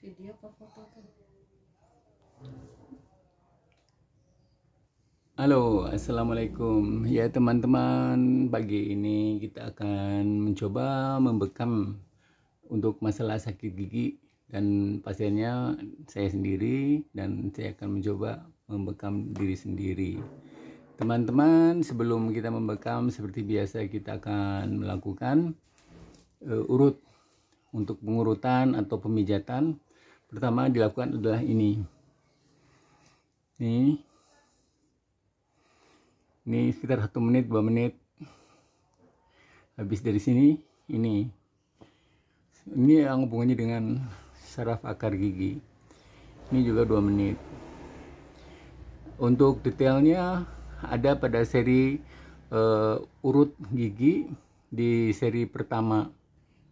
Video apa foto tuh? Halo, assalamualaikum. Ya teman-teman, pagi ini kita akan mencoba membekam untuk masalah sakit gigi, dan pasiennya saya sendiri, dan saya akan mencoba membekam diri sendiri. Teman-teman, sebelum kita membekam, seperti biasa kita akan melakukan urut. Untuk pengurutan atau pemijatan, pertama dilakukan adalah ini sekitar 1 menit 2 menit. Habis dari sini, ini yang hubungannya dengan saraf akar gigi, ini juga 2 menit. Untuk detailnya ada pada seri urut gigi di seri pertama.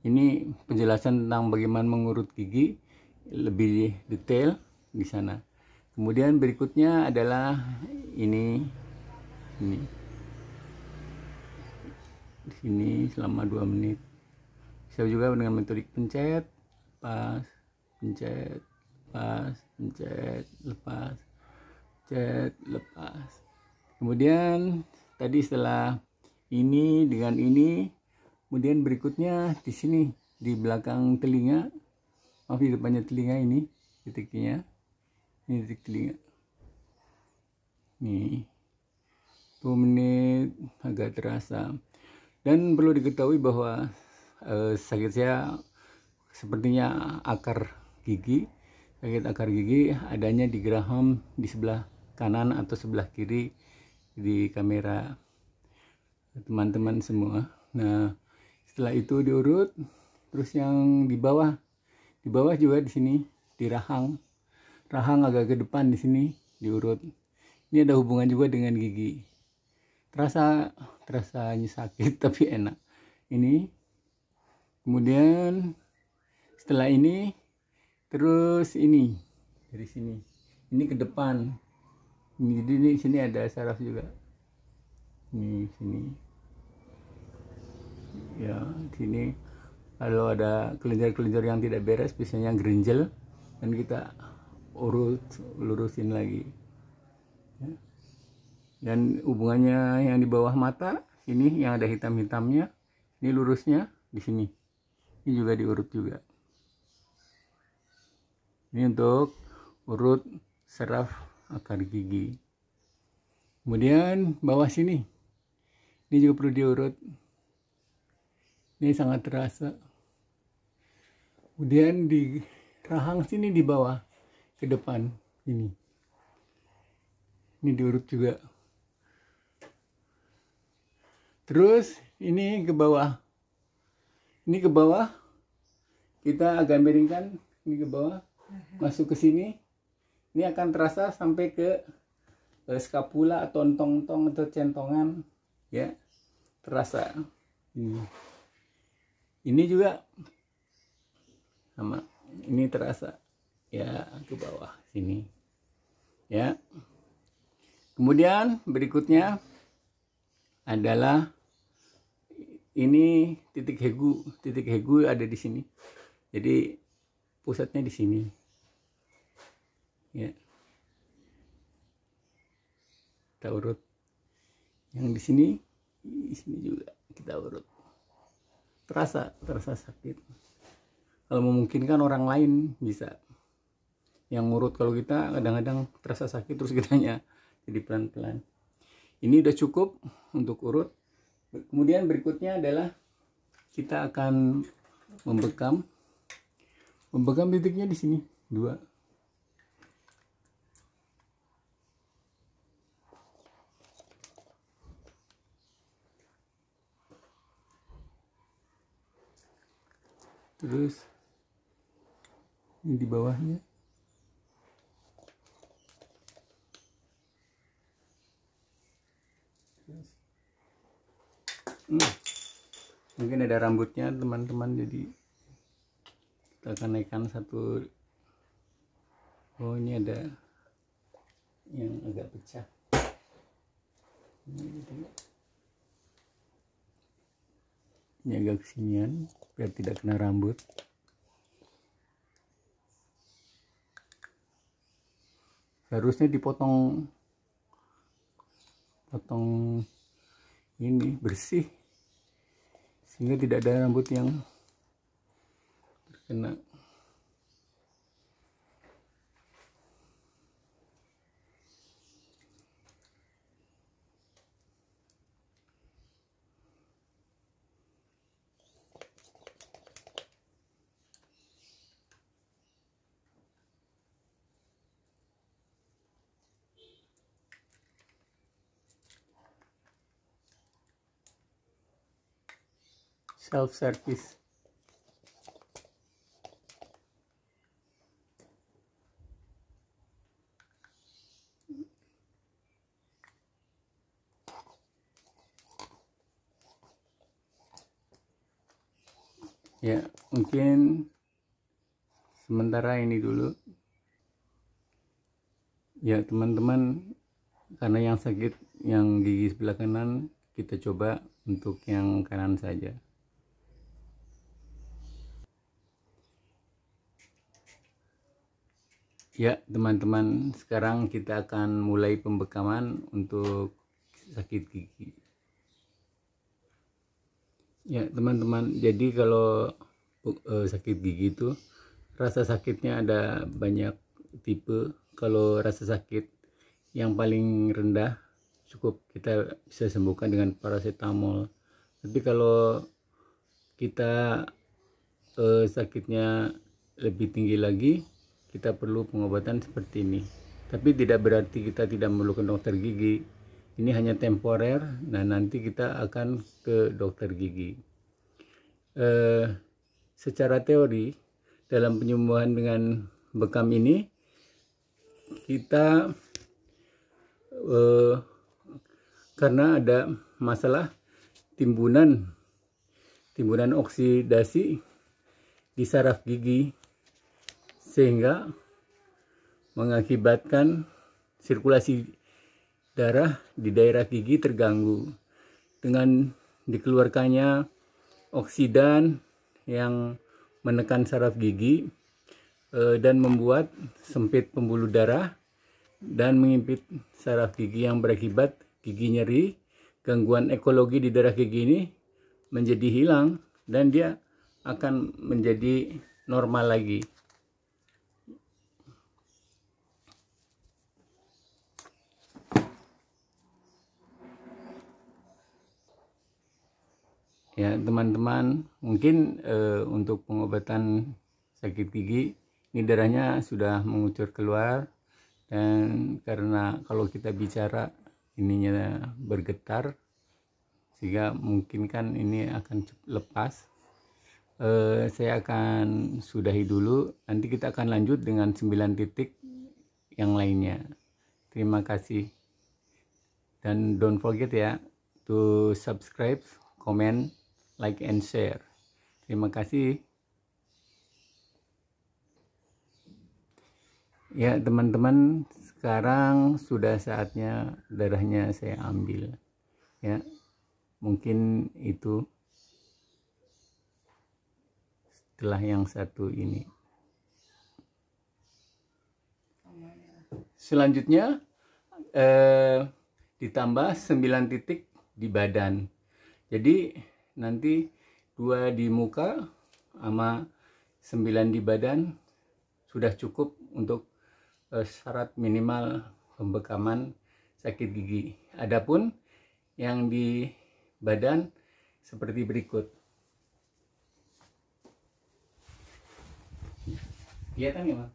Ini penjelasan tentang bagaimana mengurut gigi lebih detail di sana. Kemudian berikutnya adalah ini di sini selama 2 menit. Bisa juga dengan metodik pencet, pas, pencet, pas, pencet, lepas, pencet, lepas. Kemudian tadi setelah ini dengan ini, kemudian berikutnya di sini di belakang telinga, di depannya telinga, ini titiknya, ini titik telinga. Nih, 2 menit agak terasa. Dan perlu diketahui bahwa sakit saya sepertinya akar gigi. Sakit akar gigi adanya di geraham di sebelah kanan atau sebelah kiri di kamera teman-teman semua. Nah, setelah itu diurut, terus yang di bawah juga di sini, di rahang agak ke depan di sini diurut. Ini ada hubungan juga dengan gigi. Terasanya sakit tapi enak. Ini. Kemudian setelah ini, terus ini dari sini. Ini ke depan. Jadi di sini ada saraf juga. Ini sini. Ya, sini kalau ada kelenjar-kelenjar yang tidak beres, biasanya gerinjel, dan kita lurusin lagi ya. Dan hubungannya yang di bawah mata ini yang ada hitam-hitamnya, ini lurusnya di sini, ini juga diurut juga. Ini untuk urut saraf akar gigi. Kemudian bawah sini, ini juga perlu diurut. Ini sangat terasa. Kemudian di rahang sini di bawah ke depan ini diurut juga. Terus ini ke bawah. Ini ke bawah. Kita agak miringkan ini ke bawah. Masuk ke sini. Ini akan terasa sampai ke skapula atau tong-tong atau centongan ya. Terasa. Ini juga sama, ini terasa ya ke bawah sini ya. Kemudian berikutnya adalah ini titik hegu ada di sini, jadi pusatnya di sini ya. Kita urut yang di sini juga kita urut. Terasa sakit. Kalau memungkinkan orang lain bisa yang ngurut. Kalau kita kadang-kadang terasa sakit, terus kitanya jadi pelan-pelan. Ini udah cukup untuk urut. Kemudian berikutnya adalah kita akan membekam titiknya di sini 2. Terus ini di bawahnya. Mungkin ada rambutnya teman-teman, jadi kita akan naikkan satu. Oh, ini ada yang agak pecah. Ini agak kesinian biar tidak kena rambut. Harusnya dipotong ini bersih sehingga tidak ada rambut yang terkena. Self service. Ya, mungkin sementara ini dulu ya teman-teman, karena yang sakit yang gigi sebelah kanan, kita coba untuk yang kanan saja. Ya teman-teman, sekarang kita akan mulai pembekaman untuk sakit gigi. Ya teman-teman, jadi kalau sakit gigi itu rasa sakitnya ada banyak tipe. Kalau rasa sakit yang paling rendah cukup kita bisa sembuhkan dengan paracetamol. Tapi kalau kita sakitnya lebih tinggi lagi, kita perlu pengobatan seperti ini. Tapi tidak berarti kita tidak memerlukan dokter gigi. Ini hanya temporer, nah nanti kita akan ke dokter gigi. Secara teori, dalam penyembuhan dengan bekam ini, kita karena ada masalah timbunan oksidasi di saraf gigi, sehingga mengakibatkan sirkulasi darah di daerah gigi terganggu. Dengan dikeluarkannya oksidan yang menekan saraf gigi dan membuat sempit pembuluh darah dan mengimpit saraf gigi, yang berakibat gigi nyeri, gangguan ekologi di darah gigi ini menjadi hilang dan dia akan menjadi normal lagi. Ya teman-teman, mungkin untuk pengobatan sakit gigi ini darahnya sudah mengucur keluar, dan karena kalau kita bicara ininya bergetar sehingga mungkin kan ini akan lepas. Saya akan sudahi dulu, nanti kita akan lanjut dengan 9 titik yang lainnya. Terima kasih, dan don't forget ya to subscribe, comment, like and share. Terima kasih. Ya teman-teman, sekarang sudah saatnya darahnya saya ambil. Ya, mungkin itu setelah yang satu ini. Selanjutnya ditambah 9 titik di badan. Jadi nanti 2 di muka sama 9 di badan sudah cukup untuk syarat minimal pembekaman sakit gigi. Adapun yang di badan seperti berikut. Kelihatan ya, Mas?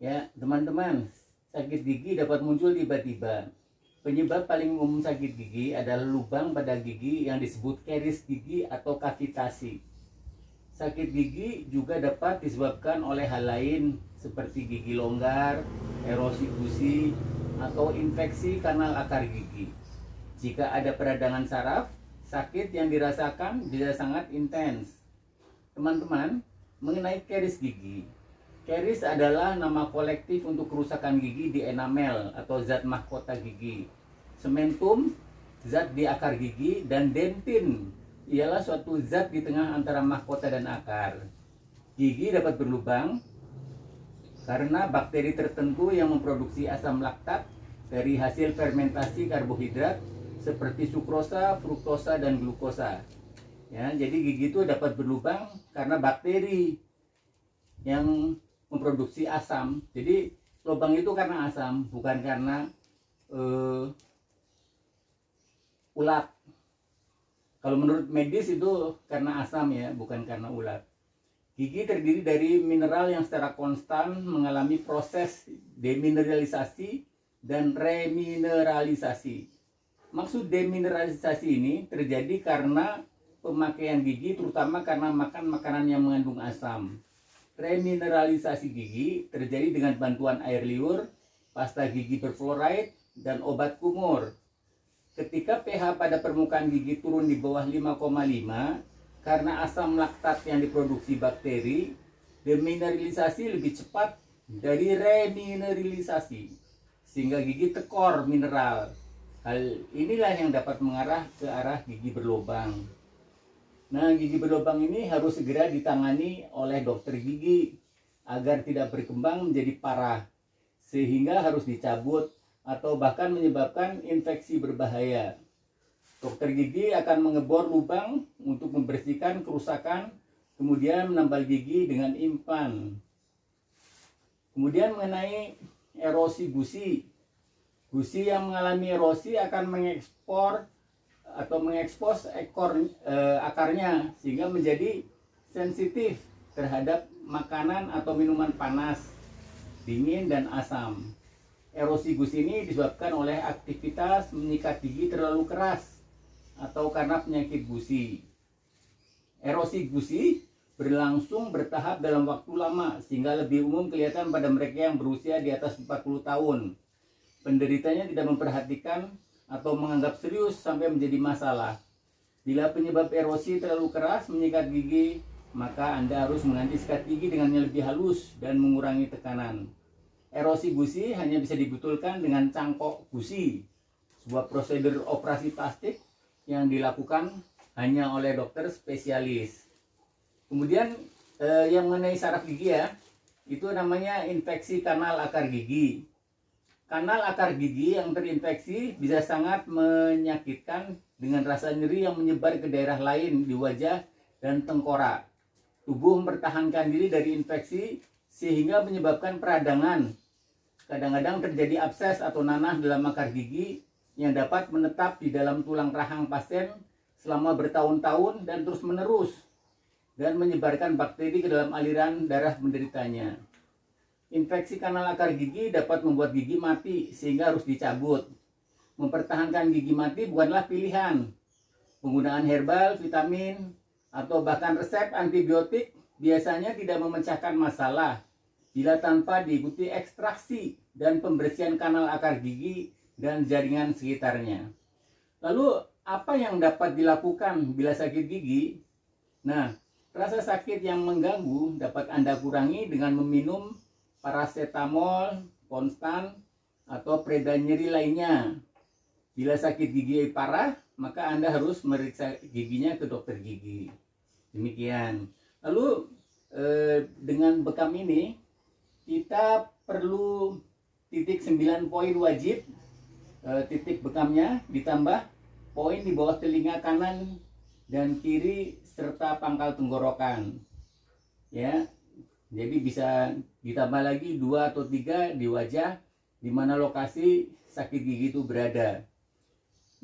Ya teman-teman, sakit gigi dapat muncul tiba-tiba. Penyebab paling umum sakit gigi adalah lubang pada gigi yang disebut karies gigi atau kavitasi. Sakit gigi juga dapat disebabkan oleh hal lain seperti gigi longgar, erosi gusi, atau infeksi kanal akar gigi. Jika ada peradangan saraf, sakit yang dirasakan bisa sangat intens. Teman-teman, mengenai karies gigi. Karies adalah nama kolektif untuk kerusakan gigi di enamel atau zat mahkota gigi. Sementum, zat di akar gigi, dan dentin ialah suatu zat di tengah antara mahkota dan akar. Gigi dapat berlubang karena bakteri tertentu yang memproduksi asam laktat dari hasil fermentasi karbohidrat seperti sukrosa, fruktosa, dan glukosa. Ya, jadi gigi itu dapat berlubang karena bakteri yang memproduksi asam. Jadi lubang itu karena asam, bukan karena ulat. Kalau menurut medis itu karena asam ya, bukan karena ulat. Gigi terdiri dari mineral yang secara konstan mengalami proses demineralisasi dan remineralisasi. Maksud demineralisasi ini terjadi karena pemakaian gigi, terutama karena makan makanan yang mengandung asam. Remineralisasi gigi terjadi dengan bantuan air liur, pasta gigi berfluoride, dan obat kumur. Ketika pH pada permukaan gigi turun di bawah 5,5 karena asam laktat yang diproduksi bakteri, demineralisasi lebih cepat dari remineralisasi sehingga gigi tekor mineral. Hal inilah yang dapat mengarah ke arah gigi berlubang. Nah, gigi berlubang ini harus segera ditangani oleh dokter gigi agar tidak berkembang menjadi parah, sehingga harus dicabut atau bahkan menyebabkan infeksi berbahaya. Dokter gigi akan mengebor lubang untuk membersihkan kerusakan, kemudian menambal gigi dengan impan. Kemudian mengenai erosi gusi. Gusi yang mengalami erosi akan mengekspor atau mengekspos akarnya sehingga menjadi sensitif terhadap makanan atau minuman panas, dingin, dan asam. Erosi gusi ini disebabkan oleh aktivitas menyikat gigi terlalu keras atau karena penyakit gusi. Erosi gusi berlangsung bertahap dalam waktu lama sehingga lebih umum kelihatan pada mereka yang berusia di atas 40 tahun. Penderitanya tidak memperhatikan atau menganggap serius sampai menjadi masalah. Bila penyebab erosi terlalu keras menyikat gigi, maka Anda harus mengganti sikat gigi dengan yang lebih halus dan mengurangi tekanan. Erosi gusi hanya bisa dibetulkan dengan cangkok gusi, sebuah prosedur operasi plastik yang dilakukan hanya oleh dokter spesialis. Kemudian yang mengenai saraf gigi ya, itu namanya infeksi kanal akar gigi. Kanal akar gigi yang terinfeksi bisa sangat menyakitkan dengan rasa nyeri yang menyebar ke daerah lain di wajah dan tengkorak. Tubuh mempertahankan diri dari infeksi sehingga menyebabkan peradangan. Kadang-kadang terjadi abses atau nanah dalam akar gigi yang dapat menetap di dalam tulang rahang pasien selama bertahun-tahun dan terus menerus dan menyebarkan bakteri ke dalam aliran darah penderitanya. Infeksi kanal akar gigi dapat membuat gigi mati sehingga harus dicabut. Mempertahankan gigi mati bukanlah pilihan. Penggunaan herbal, vitamin, atau bahkan resep antibiotik biasanya tidak memecahkan masalah bila tanpa diikuti ekstraksi dan pembersihan kanal akar gigi dan jaringan sekitarnya. Lalu apa yang dapat dilakukan bila sakit gigi? Nah, rasa sakit yang mengganggu dapat Anda kurangi dengan meminum paracetamol, konstan, atau pereda nyeri lainnya. Bila sakit gigi parah, maka Anda harus meriksa giginya ke dokter gigi. Demikian. Lalu dengan bekam ini, kita perlu titik 9 poin wajib. Titik bekamnya ditambah poin di bawah telinga kanan dan kiri serta pangkal tenggorokan. Ya. Jadi bisa ditambah lagi 2 atau 3 di wajah di mana lokasi sakit gigi itu berada.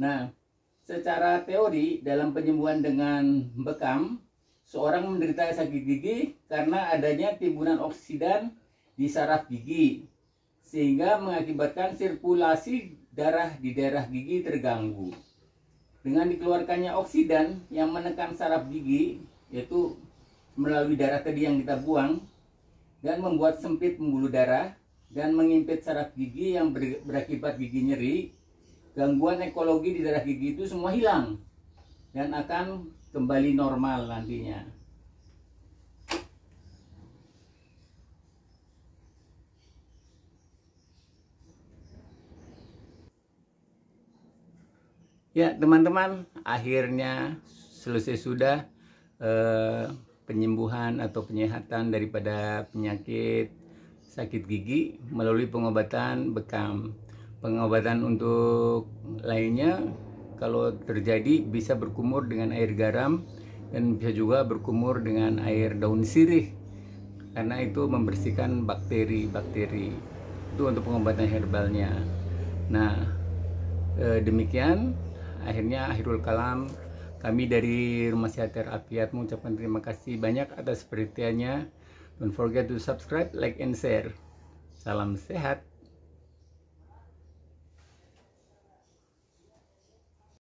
Nah, secara teori dalam penyembuhan dengan bekam, seorang menderita sakit gigi karena adanya timbunan oksidan di saraf gigi sehingga mengakibatkan sirkulasi darah di daerah gigi terganggu. Dengan dikeluarkannya oksidan yang menekan saraf gigi, yaitu melalui darah tadi yang kita buang, dan membuat sempit pembuluh darah dan mengimpit saraf gigi yang berakibat gigi nyeri, gangguan ekologi di darah gigi itu semua hilang. dan akan kembali normal nantinya. Ya teman-teman, akhirnya selesai sudah penyembuhan atau penyehatan daripada penyakit sakit gigi melalui pengobatan bekam. Pengobatan untuk lainnya kalau terjadi bisa berkumur dengan air garam dan bisa juga berkumur dengan air daun sirih, karena itu membersihkan bakteri-bakteri. Itu untuk pengobatan herbalnya. Nah, demikian akhirnya akhirul kalam, kami dari Rumah Sehat Terapiat mengucapkan terima kasih banyak atas perhatiannya. Don't forget to subscribe, like, and share. Salam sehat.